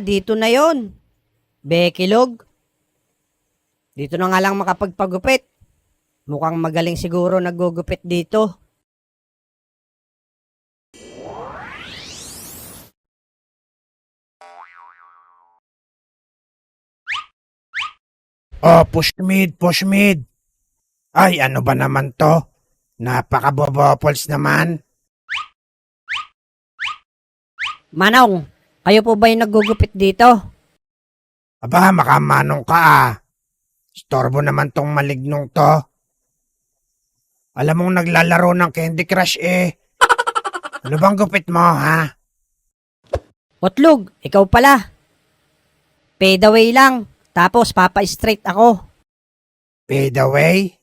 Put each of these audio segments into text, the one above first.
Dito na yon. Bekilog. Dito na nga lang makapagpagupit. Mukhang magaling siguro naggugupit dito. Oh, push mid, push mid. Ay, ano ba naman to? Napaka-bobopols naman. Manong, kayo po ba yung naggugupit dito? Aba, makamanong ka Storbo naman tong malignong to. Alam mong naglalaro ng Candy Crush Ano bang gupit mo, ha? Otlog, ikaw pala. Fade away lang. Tapos papa-straight ako. Fade away?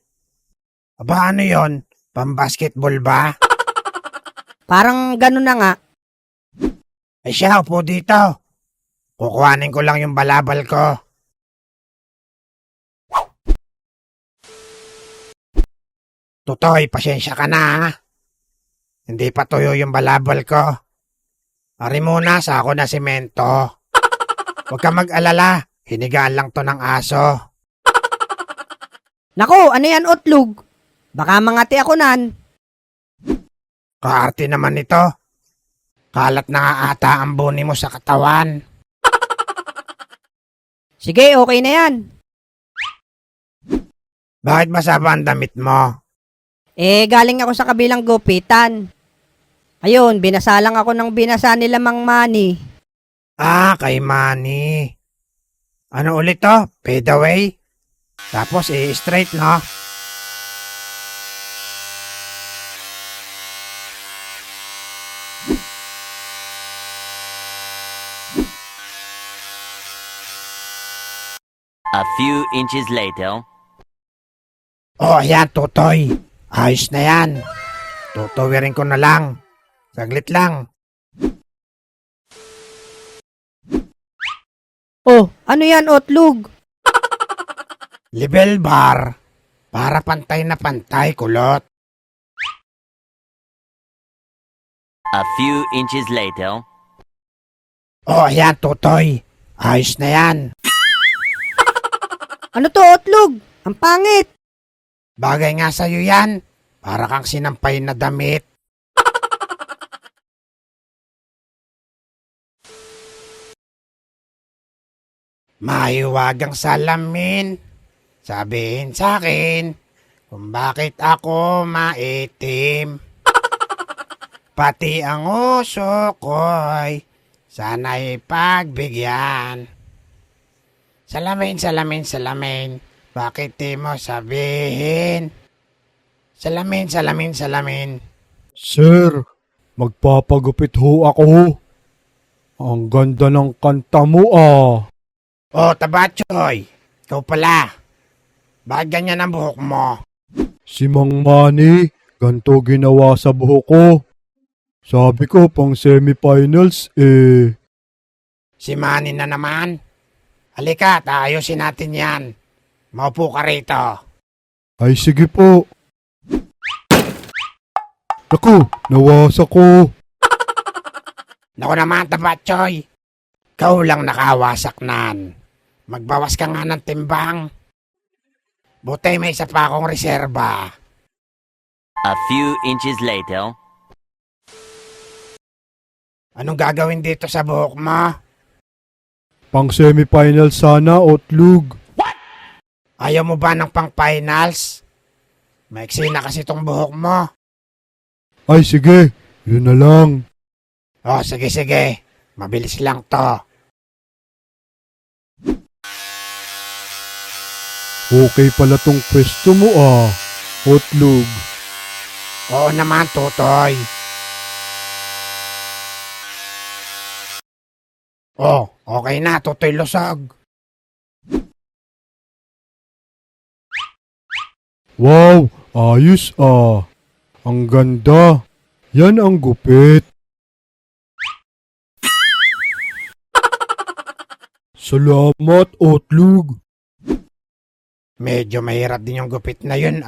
Aba, ano yon? Pambasketball ba? Parang ganun na nga. Ay siya, upo dito. Kukuhanin ko lang yung balabal ko. Tutoy, pasensya ka na, ha? Hindi pa tuyo yung balabal ko. Ari muna sa ako na semento. Huwag ka mag-alala. Hinigaan lang to ng aso. Nako, ano yan, Otlog? Baka mangati ako nan. Kaarte naman ito. Kalat na nga ata ang buni mo sa katawan. Sige, okay na yan. Bakit masaba ang damit mo? Galing ako sa kabilang gupitan. Ayun, binasa lang ako ng binasa nila Mang Manny. Kay Manny. Ano ulit to? Fade away? Tapos straight, no? A few inches later. Oh, ayan, tutoy. Ayos na yan. Tutuwirin ko na lang. Saglit lang. Oh, ano yan, Otlog? Level bar. Para pantay na pantay, kulot. A few inches later. Oh, ayan, tutoy. Ayos na yan. Ano to, Otlog? Ang pangit. Bagay nga sa'yo yan. Para kang sinampay na damit. Mahiwagang salamin. Sabihin sa akin kung bakit ako maitim. Pati ang uso ko'y sana'y pagbigyan. Salamin, salamin, salamin. Bakit di mo sabihin? Salamin, salamin, salamin. Sir, magpapagupit ho ako. Ang ganda ng kanta mo Oh, Tabachoy. Ikaw pala. Bakit ganyan ang buhok mo? Si Mang Manny, ganito ginawa sa buhok ko. Sabi ko pang semifinals Si Manny na naman. Halika, ayusin natin yan. Maupo ka rito. Ay sige po. Naku, nawasak ko. Naku naman, Tabachoy. Ikaw lang nakawasak nan. Magbawas ka nga ng timbang. Buti may isa pa akong reserba. A few inches later. Anong gagawin dito sa buhok mo? Pang semifinals sana, Otlog. Ayaw mo ba ng pang-finals? Maiksi na kasi tong buhok mo. Ay sige, yun na lang. Oh, sige, sige. Mabilis lang to. Okay pala tong pwesto mo Otlog. Oo naman, Tutoy. Oh, okay na, Tutoy Lusog. Wow, ayos Ang ganda. Yan ang gupit. Salamat, Otlog. Medyo mahirap din yung gupit na yun